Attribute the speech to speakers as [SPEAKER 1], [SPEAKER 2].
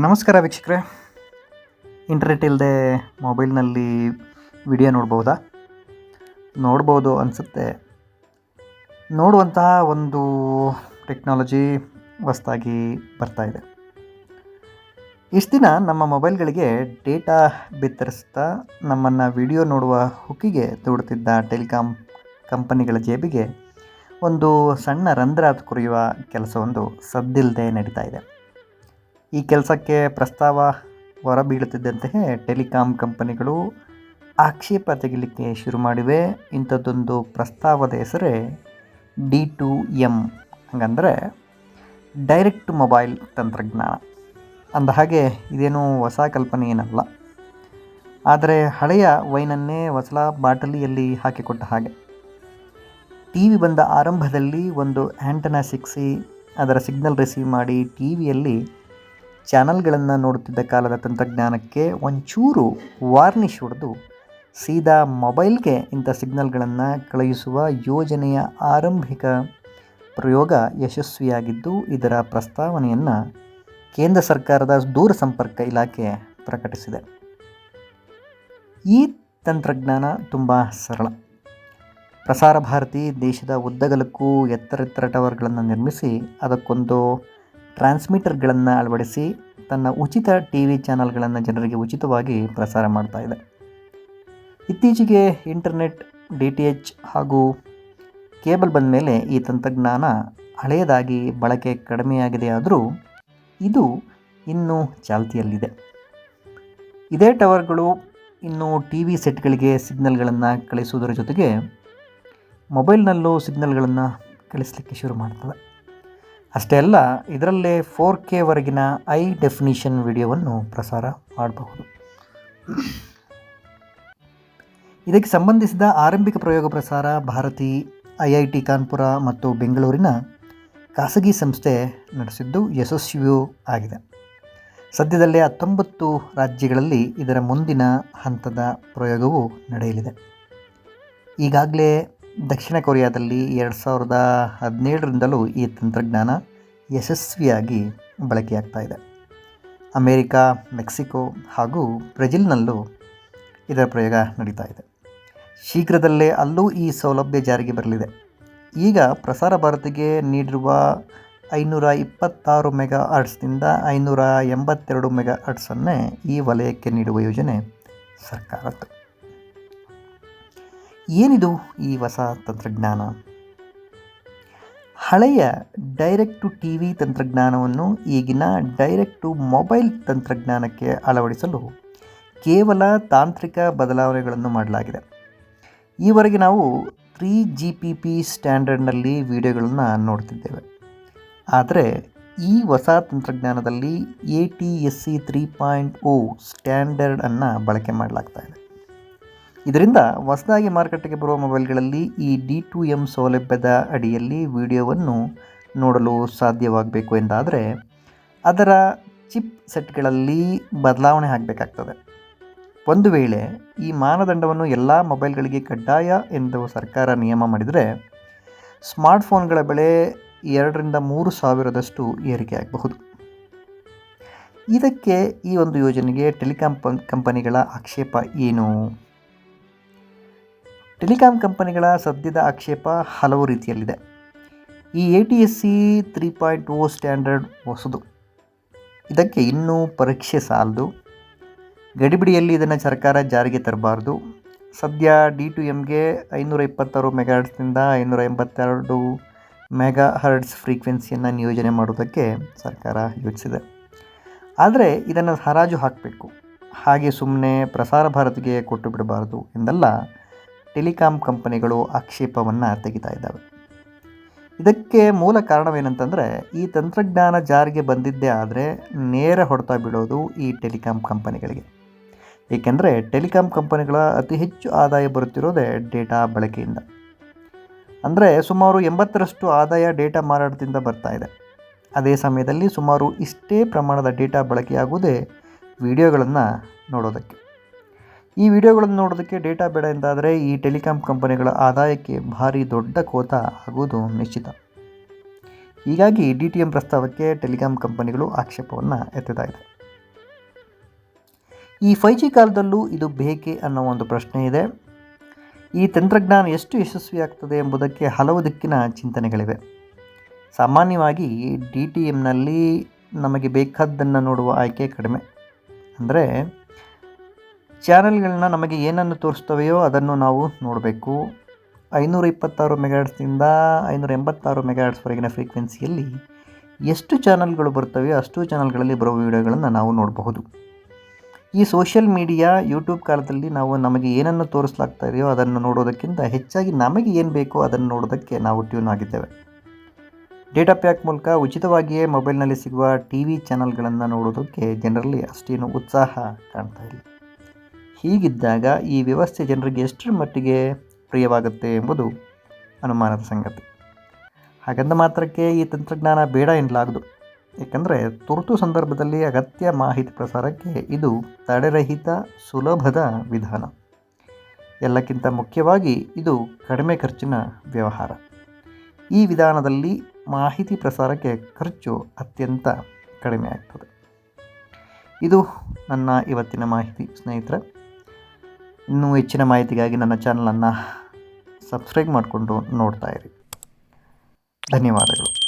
[SPEAKER 1] ನಮಸ್ಕಾರ ವೀಕ್ಷಕರೇ. ಇಂಟರ್ನೆಟ್ ಇಲ್ಲದೆ ಮೊಬೈಲ್ನಲ್ಲಿ ವಿಡಿಯೋ ನೋಡ್ಬೋದಾ? ನೋಡ್ಬೋದು ಅನಿಸುತ್ತೆ. ನೋಡುವಂತಹ ಒಂದು ಟೆಕ್ನಾಲಜಿ ಹೊಸದಾಗಿ ಬರ್ತಾಯಿದೆ. ಇಷ್ಟು ದಿನ ನಮ್ಮ ಮೊಬೈಲ್ಗಳಿಗೆ ಡೇಟಾ ಬಿತ್ತರಿಸ್ತಾ ನಮ್ಮನ್ನು ವಿಡಿಯೋ ನೋಡುವ ಹುಕ್ಕಿಗೆ ದೂಡುತ್ತಿದ್ದ ಟೆಲಿಕಾಂ ಕಂಪನಿಗಳ ಜೇಬಿಗೆ ಒಂದು ಸಣ್ಣ ರಂಧ್ರ ಕೊರೆಯುವ ಕೆಲಸವೊಂದು ಸದ್ದಿಲ್ಲದೆ ನಡೀತಾ ಇದೆ. ಈ ಕೆಲಸಕ್ಕೆ ಪ್ರಸ್ತಾವ ಹೊರಬೀಳುತ್ತಿದ್ದಂತೆಯೇ ಟೆಲಿಕಾಂ ಕಂಪನಿಗಳು ಆಕ್ಷೇಪ ತೆಗಿಲಿಕ್ಕೆ ಶುರು ಮಾಡಿವೆ. ಇಂಥದ್ದೊಂದು ಪ್ರಸ್ತಾವದ ಹೆಸರೇ D2M, ಹಾಗಂದರೆ ಡೈರೆಕ್ಟ್ ಟು ಮೊಬೈಲ್ ತಂತ್ರಜ್ಞಾನ. ಅಂದ ಹಾಗೆ ಇದೇನು ಹೊಸ ಕಲ್ಪನೆ ಏನಲ್ಲ, ಆದರೆ ಹಳೆಯ ವೈನನ್ನೇ ಹೊಸ ಬಾಟಲಿಯಲ್ಲಿ ಹಾಕಿಕೊಟ್ಟ ಹಾಗೆ. ಟಿ ವಿ ಬಂದ ಆರಂಭದಲ್ಲಿ ಒಂದು ಆ್ಯಂಟನಾ ಸಿಕ್ಕಿಸಿ ಅದರ ಸಿಗ್ನಲ್ ರಿಸೀವ್ ಮಾಡಿ ಟಿ ವಿಯಲ್ಲಿ ಚಾನಲ್ಗಳನ್ನು ನೋಡುತ್ತಿದ್ದ ಕಾಲದ ತಂತ್ರಜ್ಞಾನಕ್ಕೆ ಒಂಚೂರು ವಾರ್ನಿಷ್ ಹೊಡೆದು ಸೀದಾ ಮೊಬೈಲ್ಗೆ ಇಂಥ ಸಿಗ್ನಲ್ಗಳನ್ನು ಕಳುಹಿಸುವ ಯೋಜನೆಯ ಆರಂಭಿಕ ಪ್ರಯೋಗ ಯಶಸ್ವಿಯಾಗಿದ್ದು, ಇದರ ಪ್ರಸ್ತಾವನೆಯನ್ನು ಕೇಂದ್ರ ಸರ್ಕಾರದ ದೂರಸಂಪರ್ಕ ಇಲಾಖೆ ಪ್ರಕಟಿಸಿದೆ. ಈ ತಂತ್ರಜ್ಞಾನ ತುಂಬ ಸರಳ. ಪ್ರಸಾರ ಭಾರತಿ ದೇಶದ ಉದ್ದಗಲಕ್ಕೂ ಎತ್ತರ ಟವರ್ಗಳನ್ನು ನಿರ್ಮಿಸಿ ಅದಕ್ಕೊಂದು ಟ್ರಾನ್ಸ್ಮಿಟರ್ಗಳನ್ನು ಅಳವಡಿಸಿ ತನ್ನ ಉಚಿತ ಟಿ ವಿ ಚಾನಲ್ಗಳನ್ನು ಜನರಿಗೆ ಉಚಿತವಾಗಿ ಪ್ರಸಾರ ಮಾಡ್ತಾ ಇದೆ. ಇತ್ತೀಚೆಗೆ ಇಂಟರ್ನೆಟ್, DTH ಹಾಗೂ ಕೇಬಲ್ ಬಂದ ಮೇಲೆ ಈ ತಂತ್ರಜ್ಞಾನ ಹಳೆಯದಾಗಿ ಬಳಕೆ ಕಡಿಮೆಯಾಗಿದೆಯಾದರೂ ಇದು ಇನ್ನೂ ಚಾಲ್ತಿಯಲ್ಲಿದೆ. ಇದೇ ಟವರ್ಗಳು ಇನ್ನು ಟಿ ವಿ ಸೆಟ್ಗಳಿಗೆ ಸಿಗ್ನಲ್ಗಳನ್ನು ಕಳಿಸುವುದರ ಜೊತೆಗೆ ಮೊಬೈಲ್ನಲ್ಲೂ ಸಿಗ್ನಲ್ಗಳನ್ನು ಕಳಿಸಲಿಕ್ಕೆ ಶುರು ಮಾಡ್ತದೆ. ಅಷ್ಟೇ ಅಲ್ಲ, ಇದರಲ್ಲೇ 4K ವರೆಗಿನ ಹೈ ಡೆಫಿನಿಷನ್ ವಿಡಿಯೋವನ್ನು ಪ್ರಸಾರ ಮಾಡಬಹುದು. ಇದಕ್ಕೆ ಸಂಬಂಧಿಸಿದ ಆರಂಭಿಕ ಪ್ರಯೋಗ ಪ್ರಸಾರ ಭಾರತಿ, IIT ಕಾನ್ಪುರ ಮತ್ತು ಬೆಂಗಳೂರಿನ ಖಾಸಗಿ ಸಂಸ್ಥೆ ನಡೆಸಿದ್ದು ಯಶಸ್ವಿಯೂ ಆಗಿದೆ. ಸದ್ಯದಲ್ಲೇ 19 ರಾಜ್ಯಗಳಲ್ಲಿ ಇದರ ಮುಂದಿನ ಹಂತದ ಪ್ರಯೋಗವೂ ನಡೆಯಲಿದೆ. ಈಗಾಗಲೇ ದಕ್ಷಿಣ ಕೊರಿಯಾದಲ್ಲಿ 2017ರಿಂದಲೂ ಈ ತಂತ್ರಜ್ಞಾನ ಯಶಸ್ವಿಯಾಗಿ ಬಳಕೆಯಾಗ್ತಾ ಇದೆ. ಅಮೇರಿಕಾ, ಮೆಕ್ಸಿಕೋ ಹಾಗೂ ಬ್ರೆಜಿಲ್ನಲ್ಲೂ ಇದರ ಪ್ರಯೋಗ ನಡೀತಾ ಇದೆ. ಶೀಘ್ರದಲ್ಲೇ ಅಲ್ಲೂ ಈ ಸೌಲಭ್ಯ ಜಾರಿಗೆ ಬರಲಿದೆ. ಈಗ ಪ್ರಸಾರ ಭಾರತಿಗೆ ನೀಡಿರುವ 526 ಮೆಗಾ ಹರ್ಟ್ಸ್ನಿಂದ 582 ಮೆಗಾ ಹರ್ಟ್ಸನ್ನೇ ಈ ವಲಯಕ್ಕೆ ನೀಡುವ ಯೋಜನೆ ಸರ್ಕಾರದ್ದು. ಏನಿದು ಈ ಹೊಸ ತಂತ್ರಜ್ಞಾನ? ಹಳೆಯ ಡೈರೆಕ್ಟ್ ಟು ಟಿ ವಿ ತಂತ್ರಜ್ಞಾನವನ್ನು ಈಗಿನ ಡೈರೆಕ್ಟ್ ಟು ಮೊಬೈಲ್ ತಂತ್ರಜ್ಞಾನಕ್ಕೆ ಅಳವಡಿಸಲು ಕೇವಲ ತಾಂತ್ರಿಕ ಬದಲಾವಣೆಗಳನ್ನು ಮಾಡಲಾಗಿದೆ. ಈವರೆಗೆ ನಾವು 3GPP ಸ್ಟ್ಯಾಂಡರ್ಡ್ನಲ್ಲಿ ವಿಡಿಯೋಗಳನ್ನು ನೋಡ್ತಿದ್ದೇವೆ. ಆದರೆ ಈ ಹೊಸ ತಂತ್ರಜ್ಞಾನದಲ್ಲಿ ATSC 3.0 ಸ್ಟ್ಯಾಂಡರ್ಡನ್ನು ಬಳಕೆ ಮಾಡಲಾಗ್ತಾ ಇದೆ. ಇದರಿಂದ ಹೊಸದಾಗಿ ಮಾರುಕಟ್ಟೆಗೆ ಬರುವ ಮೊಬೈಲ್ಗಳಲ್ಲಿ ಈ D2M ಸೌಲಭ್ಯದ ಅಡಿಯಲ್ಲಿ ವಿಡಿಯೋವನ್ನು ನೋಡಲು ಸಾಧ್ಯವಾಗಬೇಕು ಎಂದಾದರೆ ಅದರ ಚಿಪ್ ಸೆಟ್ಗಳಲ್ಲಿ ಬದಲಾವಣೆ ಆಗಬೇಕಾಗ್ತದೆ. ಒಂದು ವೇಳೆ ಈ ಮಾನದಂಡವನ್ನು ಎಲ್ಲ ಮೊಬೈಲ್ಗಳಿಗೆ ಕಡ್ಡಾಯ ಎಂದು ಸರ್ಕಾರ ನಿಯಮ ಮಾಡಿದರೆ ಸ್ಮಾರ್ಟ್ಫೋನ್ಗಳ ಬೆಲೆ 2-3 ಸಾವಿರದಷ್ಟು ಏರಿಕೆ ಆಗಬಹುದು. ಇದಕ್ಕೆ ಈ ಒಂದು ಯೋಜನೆಗೆ ಟೆಲಿಕಾಂ ಕಂಪನಿಗಳ ಆಕ್ಷೇಪ ಏನು? ಟೆಲಿಕಾಂ ಕಂಪನಿಗಳ ಸದ್ಯದ ಆಕ್ಷೇಪ ಹಲವು ರೀತಿಯಲ್ಲಿದೆ. ಈ ATSC 3.0 ಸ್ಟ್ಯಾಂಡರ್ಡ್ ಹೊಸದು, ಇದಕ್ಕೆ ಇನ್ನೂ ಪರೀಕ್ಷೆ ಸಾಲದು. ಗಡಿಬಿಡಿಯಲ್ಲಿ ಇದನ್ನು ಸರ್ಕಾರ ಜಾರಿಗೆ ತರಬಾರ್ದು. ಸದ್ಯ D2Mಗೆ 526 ಮೆಗಾ ಹರ್ಟ್ಸ್ನಿಂದ 582 ಮೆಗಾ ಹರ್ಟ್ಸ್ ಫ್ರೀಕ್ವೆನ್ಸಿಯನ್ನು ನಿಯೋಜನೆ ಮಾಡುವುದಕ್ಕೆ ಸರ್ಕಾರ ಯೋಚಿಸಿದೆ. ಆದರೆ ಇದನ್ನು ಹರಾಜು ಹಾಕಬೇಕು, ಹಾಗೆ ಸುಮ್ಮನೆ ಪ್ರಸಾರ ಭಾರತಿಗೆ ಕೊಟ್ಟು ಬಿಡಬಾರ್ದು ಎಂದೆಲ್ಲ ಟೆಲಿಕಾಂ ಕಂಪನಿಗಳು ಆಕ್ಷೇಪವನ್ನು ತೆಗಿತಾ ಇದ್ದಾವೆ. ಇದಕ್ಕೆ ಮೂಲ ಕಾರಣವೇನಂತಂದರೆ, ಈ ತಂತ್ರಜ್ಞಾನ ಜಾರಿಗೆ ಬಂದಿದ್ದೇ ಆದರೆ ನೇರ ಹೊಡೆತ ಬೀಳೋದು ಈ ಟೆಲಿಕಾಂ ಕಂಪನಿಗಳಿಗೆ. ಏಕೆಂದರೆ ಟೆಲಿಕಾಂ ಕಂಪನಿಗಳ ಅತಿ ಹೆಚ್ಚು ಆದಾಯ ಬರುತ್ತಿರೋದೇ ಡೇಟಾ ಬಳಕೆಯಿಂದ. ಅಂದರೆ ಸುಮಾರು 80ರಷ್ಟು ಆದಾಯ ಡೇಟಾ ಮಾರಾಟದಿಂದ ಬರ್ತಾ ಇದೆ. ಅದೇ ಸಮಯದಲ್ಲಿ ಸುಮಾರು ಇಷ್ಟೇ ಪ್ರಮಾಣದ ಡೇಟಾ ಬಳಕೆಯಾಗುವುದೇ ವಿಡಿಯೋಗಳನ್ನು ನೋಡೋದಕ್ಕೆ. ಈ ವಿಡಿಯೋಗಳನ್ನು ನೋಡೋದಕ್ಕೆ ಡೇಟಾ ಬೇಡ ಎಂದಾದರೆ ಈ ಟೆಲಿಕಾಂ ಕಂಪನಿಗಳ ಆದಾಯಕ್ಕೆ ಭಾರಿ ದೊಡ್ಡ ಕೋತ ಆಗುವುದು ನಿಶ್ಚಿತ. ಹೀಗಾಗಿ DTM ಪ್ರಸ್ತಾವಕ್ಕೆ ಟೆಲಿಕಾಂ ಕಂಪನಿಗಳು ಆಕ್ಷೇಪವನ್ನು ಎತ್ತಿದ್ದಾಯಿದೆ. ಈ 5G ಕಾಲದಲ್ಲೂ ಇದು ಬೇಕೇ ಅನ್ನೋ ಒಂದು ಪ್ರಶ್ನೆ ಇದೆ. ಈ ತಂತ್ರಜ್ಞಾನ ಎಷ್ಟು ಯಶಸ್ವಿಯಾಗ್ತದೆ ಎಂಬುದಕ್ಕೆ ಹಲವು ದಿಕ್ಕಿನ ಚಿಂತನೆಗಳಿವೆ. ಸಾಮಾನ್ಯವಾಗಿ DTMನಲ್ಲಿ ನಮಗೆ ಬೇಕಾದ್ದನ್ನು ನೋಡುವ ಆಯ್ಕೆ ಕಡಿಮೆ. ಅಂದರೆ ಚಾನೆಲ್ಗಳನ್ನ ನಮಗೆ ಏನನ್ನು ತೋರಿಸ್ತವೆಯೋ ಅದನ್ನು ನಾವು ನೋಡಬೇಕು. 526 ಮೆಗಾಹರ್ಟ್ಸ್ನಿಂದ 586 ಮೆಗಾಹರ್ಟ್ಸ್ವರೆಗಿನ ಫ್ರೀಕ್ವೆನ್ಸಿಯಲ್ಲಿ ಎಷ್ಟು ಚಾನಲ್ಗಳು ಬರ್ತವೆಯೋ ಅಷ್ಟು ಚಾನಲ್ಗಳಲ್ಲಿ ಬರುವ ವಿಡಿಯೋಗಳನ್ನು ನಾವು ನೋಡಬಹುದು. ಈ ಸೋಷಿಯಲ್ ಮೀಡಿಯಾ ಯೂಟ್ಯೂಬ್ ಕಾಲದಲ್ಲಿ ನಾವು ನಮಗೆ ಏನನ್ನು ತೋರಿಸಲಾಗ್ತಾ ಇದೆಯೋ ಅದನ್ನು ನೋಡೋದಕ್ಕಿಂತ ಹೆಚ್ಚಾಗಿ ನಮಗೆ ಏನು ಬೇಕೋ ಅದನ್ನು ನೋಡೋದಕ್ಕೆ ನಾವು ಟ್ಯೂನ್ ಆಗಿದ್ದೇವೆ. ಡೇಟಾ ಪ್ಯಾಕ್ ಮೂಲಕ ಉಚಿತವಾಗಿಯೇ ಮೊಬೈಲ್ನಲ್ಲಿ ಸಿಗುವ TV ಚಾನಲ್ಗಳನ್ನು ನೋಡೋದಕ್ಕೆ ಜನರಲ್ಲಿ ಅಷ್ಟೇನು ಉತ್ಸಾಹ ಕಾಣ್ತಾ ಇಲ್ಲ. ಹೀಗಿದ್ದಾಗ ಈ ವ್ಯವಸ್ಥೆ ಜನರಿಗೆ ಎಷ್ಟರ ಮಟ್ಟಿಗೆ ಪ್ರಿಯವಾಗುತ್ತೆ ಎಂಬುದು ಅನುಮಾನದ ಸಂಗತಿ. ಹಾಗಂದ ಮಾತ್ರಕ್ಕೆ ಈ ತಂತ್ರಜ್ಞಾನ ಬೇಡ ಎನ್ನಲಾಗದು. ಏಕೆಂದರೆ ತುರ್ತು ಸಂದರ್ಭದಲ್ಲಿ ಅಗತ್ಯ ಮಾಹಿತಿ ಪ್ರಸಾರಕ್ಕೆ ಇದು ತಡೆರಹಿತ ಸುಲಭದ ವಿಧಾನ. ಎಲ್ಲಕ್ಕಿಂತ ಮುಖ್ಯವಾಗಿ ಇದು ಕಡಿಮೆ ಖರ್ಚಿನ ವ್ಯವಹಾರ. ಈ ವಿಧಾನದಲ್ಲಿ ಮಾಹಿತಿ ಪ್ರಸಾರಕ್ಕೆ ಖರ್ಚು ಅತ್ಯಂತ ಕಡಿಮೆ ಆಗ್ತದೆ. ಇದು ನನ್ನ ಇವತ್ತಿನ ಮಾಹಿತಿ ಸ್ನೇಹಿತರೆ. ಇನ್ನೂ ಹೆಚ್ಚಿನ ಮಾಹಿತಿಗಾಗಿ ನನ್ನ ಚಾನಲನ್ನು ಸಬ್ಸ್ಕ್ರೈಬ್ ಮಾಡಿಕೊಂಡು ನೋಡ್ತಾ ಇರಿ. ಧನ್ಯವಾದಗಳು.